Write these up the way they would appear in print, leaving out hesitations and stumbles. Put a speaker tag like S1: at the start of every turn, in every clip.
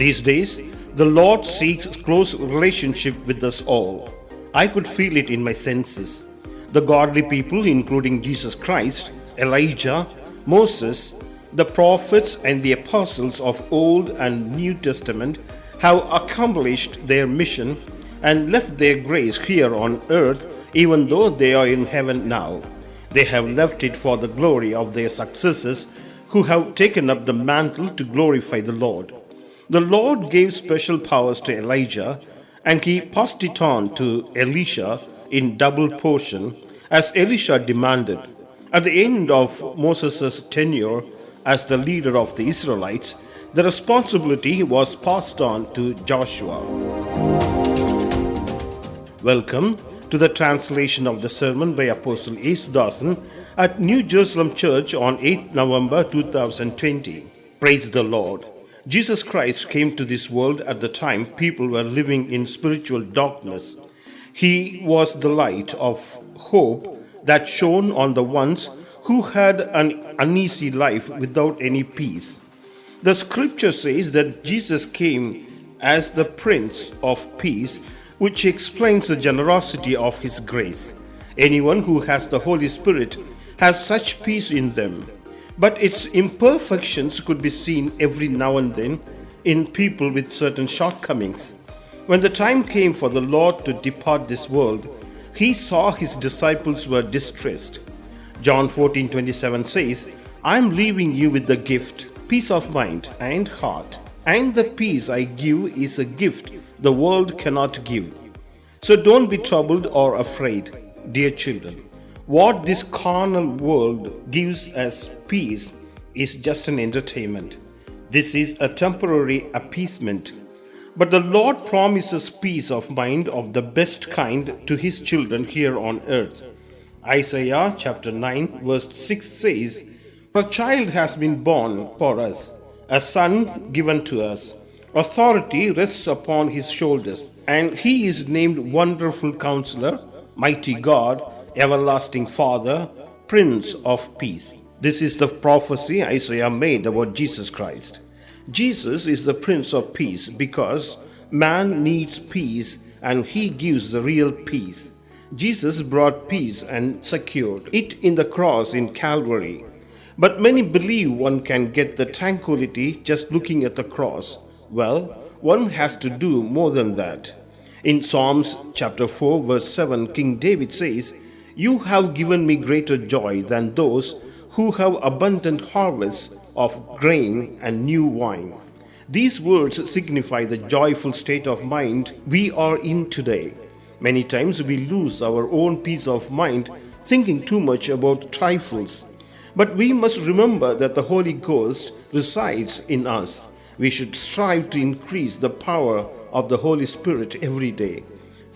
S1: These days, the Lord seeks close relationship with us all. I could feel it in my senses. The godly people, including Jesus Christ, Elijah, Moses, the prophets, and the apostles of Old and New Testament, have accomplished their mission and left their grace here on earth, even though they are in heaven now. They have left it for the glory of their successors who have taken up the mantle to glorify the Lord. The Lord gave special powers to Elijah, and he passed it on to Elisha in double portion, as Elisha demanded. At the end of Moses' tenure as the leader of the Israelites, the responsibility was passed on to Joshua. Welcome to the translation of the sermon by Apostle Yesudasan at New Jerusalem Church on 8 November 2020. Praise the Lord. Jesus Christ came to this world at the time people were living in spiritual darkness. He was the light of hope that shone on the ones who had an uneasy life without any peace. The scripture says that Jesus came as the Prince of Peace, which explains the generosity of His grace. Anyone who has the Holy Spirit has such peace in them. But its imperfections could be seen every now and then in people with certain shortcomings. When the time came for the Lord to depart this world, He saw His disciples were distressed. John 14:27 says, I am leaving you with the gift, peace of mind and heart. And the peace I give is a gift the world cannot give. So don't be troubled or afraid, dear children. What this carnal world gives as peace is just an entertainment. This is a temporary appeasement. But the Lord promises peace of mind of the best kind to His children here on earth. Isaiah chapter 9 verse 6 says, For a child has been born for us, a son given to us. Authority rests upon His shoulders, and He is named Wonderful Counselor, Mighty God, Everlasting Father, Prince of Peace. This is the prophecy Isaiah made about Jesus Christ. Jesus is the Prince of Peace because man needs peace and He gives the real peace. Jesus brought peace and secured it in the cross in Calvary. But many believe one can get the tranquility just looking at the cross. Well, one has to do more than that. In Psalms chapter 4 verse 7, King David says, You have given me greater joy than those who have abundant harvests of grain and new wine. These words signify the joyful state of mind we are in today. Many times we lose our own peace of mind thinking too much about trifles. But we must remember that the Holy Ghost resides in us. We should strive to increase the power of the Holy Spirit every day.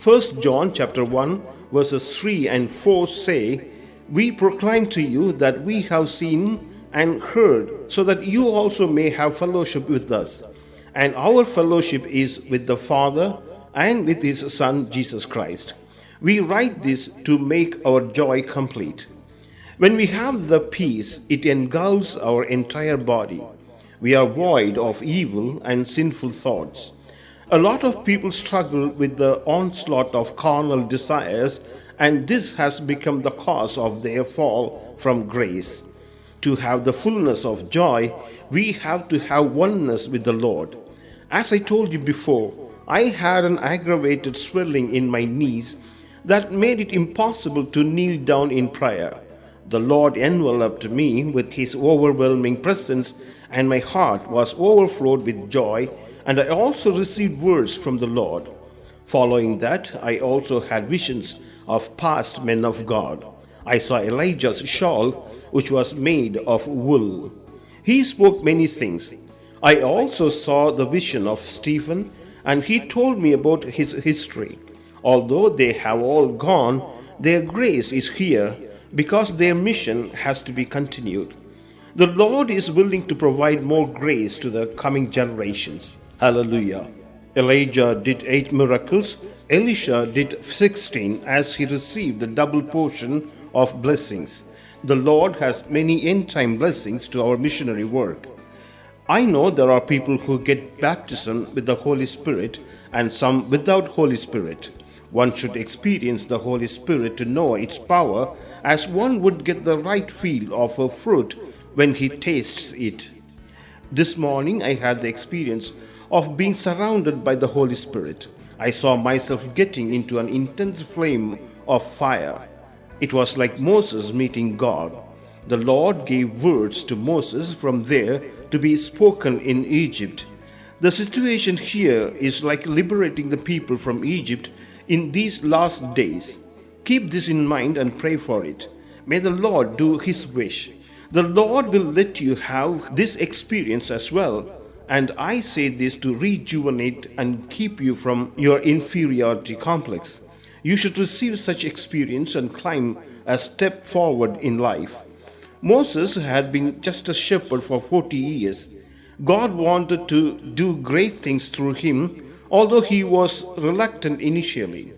S1: 1 John chapter 1 verses 3 and 4 say, We proclaim to you that we have seen and heard, so that you also may have fellowship with us. And our fellowship is with the Father and with His Son Jesus Christ. We write this to make our joy complete. When we have the peace, it engulfs our entire body. We are void of evil and sinful thoughts. A lot of people struggle with the onslaught of carnal desires, and this has become the cause of their fall from grace. To have the fullness of joy, we have to have oneness with the Lord. As I told you before, I had an aggravated swelling in my knees that made it impossible to kneel down in prayer. The Lord enveloped me with His overwhelming presence, and my heart was overflowed with joy, and I also received words from the Lord. Following that, I also had visions of past men of God. I saw Elijah's shawl, which was made of wool. He spoke many things. I also saw the vision of Stephen, and he told me about his history. Although they have all gone, their grace is here because their mission has to be continued. The Lord is willing to provide more grace to the coming generations. Hallelujah. Elijah did 8 miracles. Elisha did 16 as he received the double portion of blessings. The Lord has many end-time blessings to our missionary work. I know there are people who get baptism with the Holy Spirit and some without Holy Spirit. One should experience the Holy Spirit to know its power as one would get the right feel of a fruit when he tastes it. This morning I had the experience of being surrounded by the Holy Spirit. I saw myself getting into an intense flame of fire. It was like Moses meeting God. The Lord gave words to Moses from there to be spoken in Egypt. The situation here is like liberating the people from Egypt in these last days. Keep this in mind and pray for it. May the Lord do His wish. The Lord will let you have this experience as well. And I say this to rejuvenate and keep you from your inferiority complex. You should receive such experience and climb a step forward in life. Moses had been just a shepherd for 40 years. God wanted to do great things through him, although he was reluctant initially.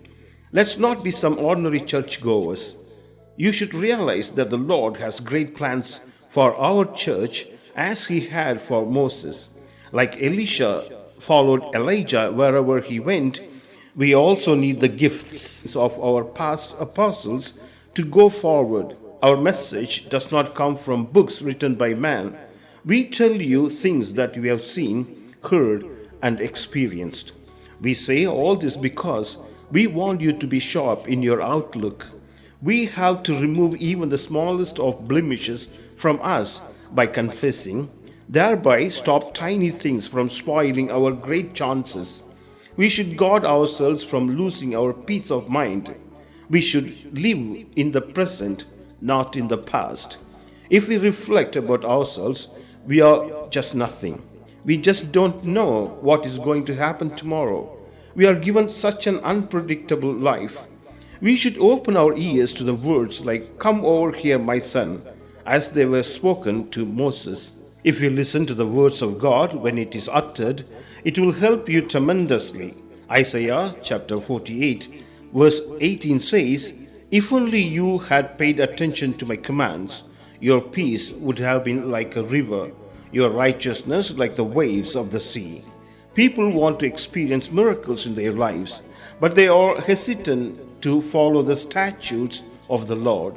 S1: Let's not be some ordinary churchgoers. You should realize that the Lord has great plans for our church as he had for Moses. Like Elisha followed Elijah wherever he went, we also need the gifts of our past apostles to go forward. Our message does not come from books written by man. We tell you things that we have seen, heard, and experienced. We say all this because we want you to be sharp in your outlook. We have to remove even the smallest of blemishes from us by confessing, thereby stop tiny things from spoiling our great chances. We should guard ourselves from losing our peace of mind. We should live in the present, not in the past. If we reflect about ourselves, we are just nothing. We just don't know what is going to happen tomorrow. We are given such an unpredictable life. We should open our ears to the words like, "Come over here, my son," as they were spoken to Moses. If you listen to the words of God when it is uttered, it will help you tremendously. Isaiah chapter 48, verse 18 says, "If only you had paid attention to my commands, your peace would have been like a river, your righteousness like the waves of the sea." People want to experience miracles in their lives, but they are hesitant to follow the statutes of the Lord.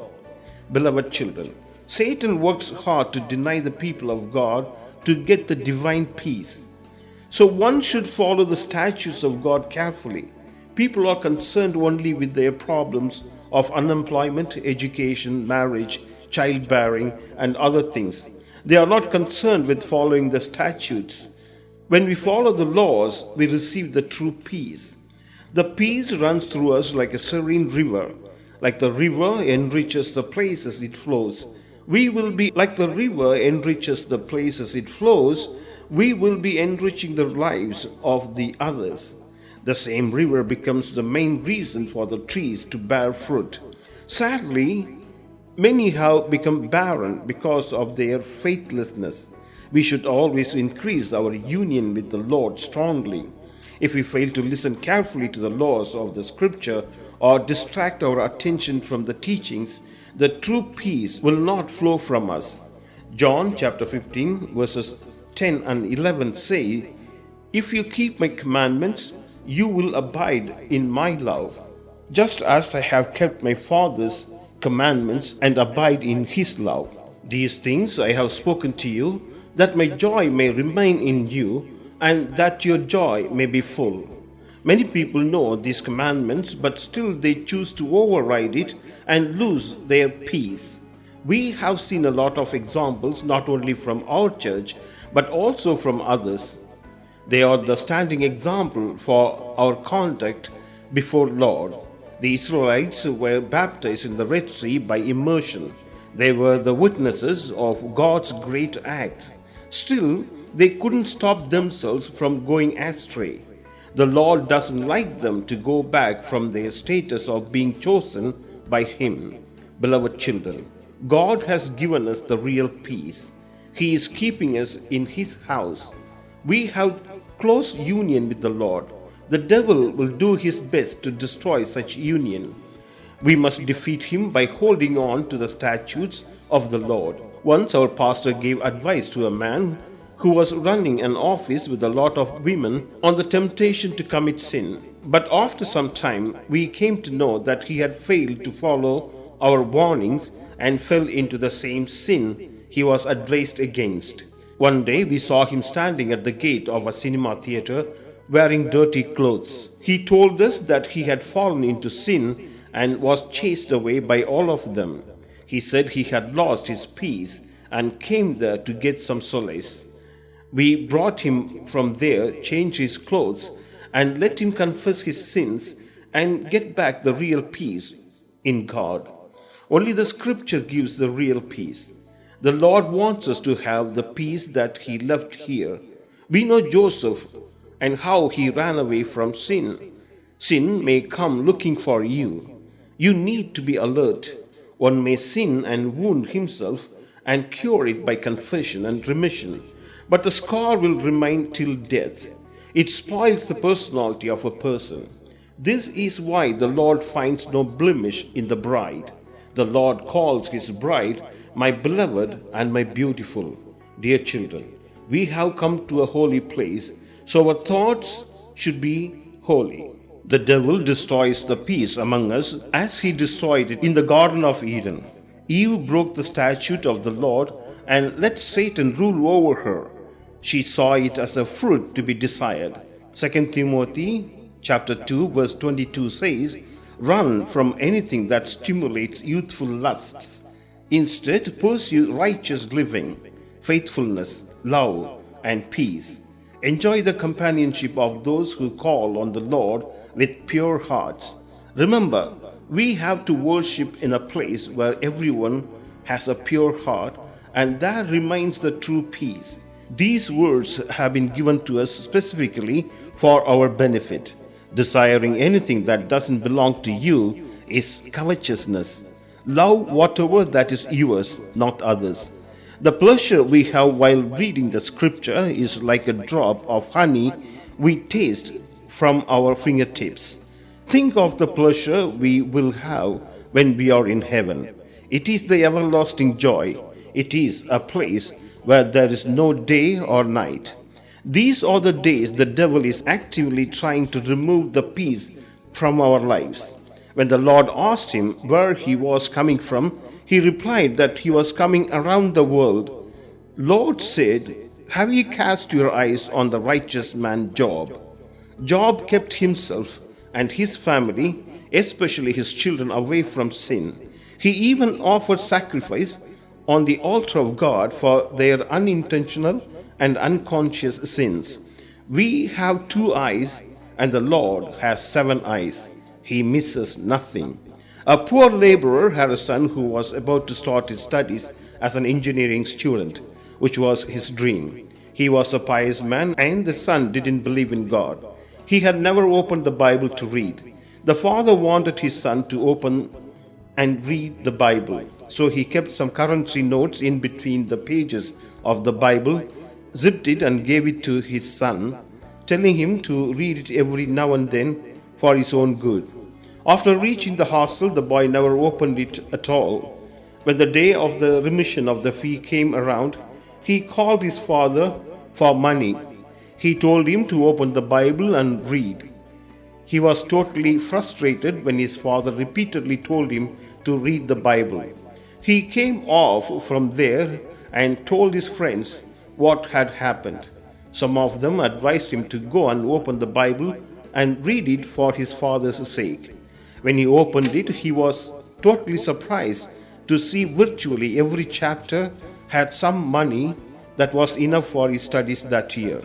S1: Beloved children, Satan works hard to deny the people of God to get the divine peace. So one should follow the statutes of God carefully. People are concerned only with their problems of unemployment, education, marriage, childbearing, and other things. They are not concerned with following the statutes. When we follow the laws, we receive the true peace. The peace runs through us like a serene river. Like the river enriches the places it flows, we will be like the river enriches the places it flows. We will be enriching the lives of the others. The same river becomes the main reason for the trees to bear fruit. Sadly, many have become barren because of their faithlessness. We should always increase our union with the Lord strongly. If we fail to listen carefully to the laws of the Scripture or distract our attention from the teachings, the true peace will not flow from us. John chapter 15 verses 10 and 11 say, "If you keep my commandments, you will abide in my love, just as I have kept my Father's commandments and abide in his love. These things I have spoken to you, that my joy may remain in you, and that your joy may be full." Many people know these commandments, but still they choose to override it and lose their peace. We have seen a lot of examples not only from our church, but also from others. They are the standing example for our conduct before Lord. The Israelites were baptized in the Red Sea by immersion. They were the witnesses of God's great acts. Still, they couldn't stop themselves from going astray. The Lord doesn't like them to go back from their status of being chosen by Him. Beloved children, God has given us the real peace. He is keeping us in His house. We have close union with the Lord. The devil will do his best to destroy such union. We must defeat him by holding on to the statutes of the Lord. Once our pastor gave advice to a man who was running an office with a lot of women on the temptation to commit sin. But after some time, we came to know that he had failed to follow our warnings and fell into the same sin he was advised against. One day we saw him standing at the gate of a cinema theater wearing dirty clothes. He told us that he had fallen into sin and was chased away by all of them. He said he had lost his peace and came there to get some solace. We brought him from there, changed his clothes, and let him confess his sins and get back the real peace in God. Only the scripture gives the real peace. The Lord wants us to have the peace that he left here. We know Joseph and how he ran away from sin. Sin may come looking for you. You need to be alert. One may sin and wound himself and cure it by confession and remission, but the scar will remain till death. It spoils the personality of a person. This is why the Lord finds no blemish in the bride. The Lord calls his bride, my beloved and my beautiful. Dear children, we have come to a holy place, so our thoughts should be holy. The devil destroys the peace among us as he destroyed it in the Garden of Eden. Eve broke the statute of the Lord and let Satan rule over her. She saw it as a fruit to be desired. 2 Timothy chapter 2 verse 22 says, "Run from anything that stimulates youthful lusts. Instead, pursue righteous living, faithfulness, love, and peace. Enjoy the companionship of those who call on the Lord with pure hearts. Remember, we have to worship in a place where everyone has a pure heart, and there remains the true peace." These words have been given to us specifically for our benefit. Desiring anything that doesn't belong to you is covetousness. Love whatever that is yours, not others. The pleasure we have while reading the scripture is like a drop of honey we taste from our fingertips. Think of the pleasure we will have when we are in heaven. It is the everlasting joy. It is a place where there is no day or night. These are the days the devil is actively trying to remove the peace from our lives. When the Lord asked him where he was coming from, he replied that he was coming around the world. Lord said, "Have you cast your eyes on the righteous man Job?" Job kept himself and his family, especially his children, away from sin. He even offered sacrifice on the altar of God for their unintentional and unconscious sins. We have 2 eyes, and the Lord has 7 eyes. He misses nothing. A poor laborer had a son who was about to start his studies as an engineering student, which was his dream. He was a pious man, and the son didn't believe in God. He had never opened the Bible to read. The father wanted his son to open and read the Bible. So he kept some currency notes in between the pages of the Bible, zipped it and gave it to his son, telling him to read it every now and then for his own good. After reaching the hostel, the boy never opened it at all. When the day of the remission of the fee came around, he called his father for money. He told him to open the Bible and read. He was totally frustrated when his father repeatedly told him to read the Bible. He came off from there and told his friends what had happened. Some of them advised him to go and open the Bible and read it for his father's sake. When he opened it, he was totally surprised to see virtually every chapter had some money that was enough for his studies that year.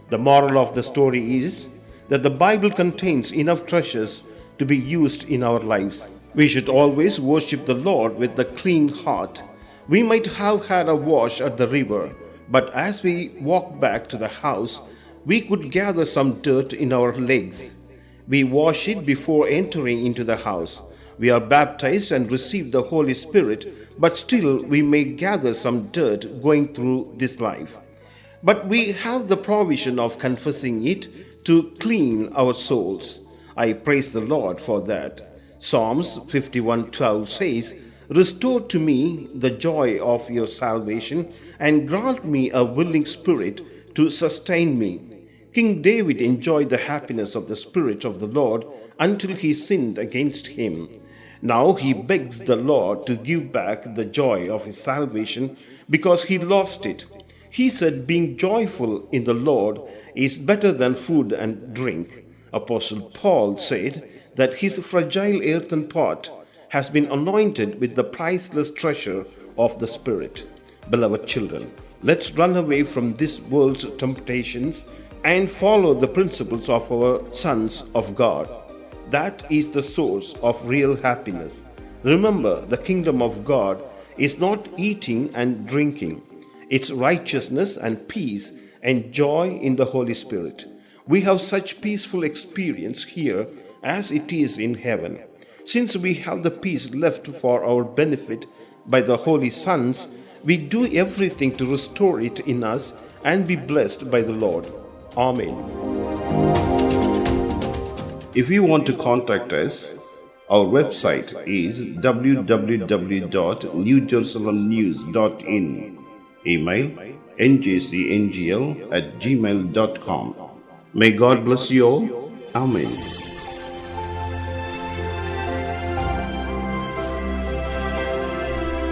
S1: The moral of the story is that the Bible contains enough treasures to be used in our lives. We should always worship the Lord with a clean heart. We might have had a wash at the river, but as we walked back to the house, we could gather some dirt in our legs. We wash it before entering into the house. We are baptized and receive the Holy Spirit, but still we may gather some dirt going through this life. But we have the provision of confessing it to clean our souls. I praise the Lord for that. Psalms 51:12 says, Restore to me the joy of your salvation and grant me a willing spirit to sustain me. King David enjoyed the happiness of the Spirit of the Lord until he sinned against him. Now he begs the Lord to give back the joy of his salvation because he lost it. He said, being joyful in the Lord is better than food and drink. Apostle Paul said that his fragile earthen pot has been anointed with the priceless treasure of the Spirit. Beloved children, let's run away from this world's temptations and follow the principles of our sons of God. That is the source of real happiness. Remember, the kingdom of God is not eating and drinking. It's righteousness and peace and joy in the Holy Spirit. We have such peaceful experience here as it is in heaven. Since we have the peace left for our benefit by the holy sons, we do everything to restore it in us and be blessed by the Lord. Amen. If you want to contact us, our website is www.newjerusalemnews.in. Email njcngl@gmail.com. May God bless you all. Amen.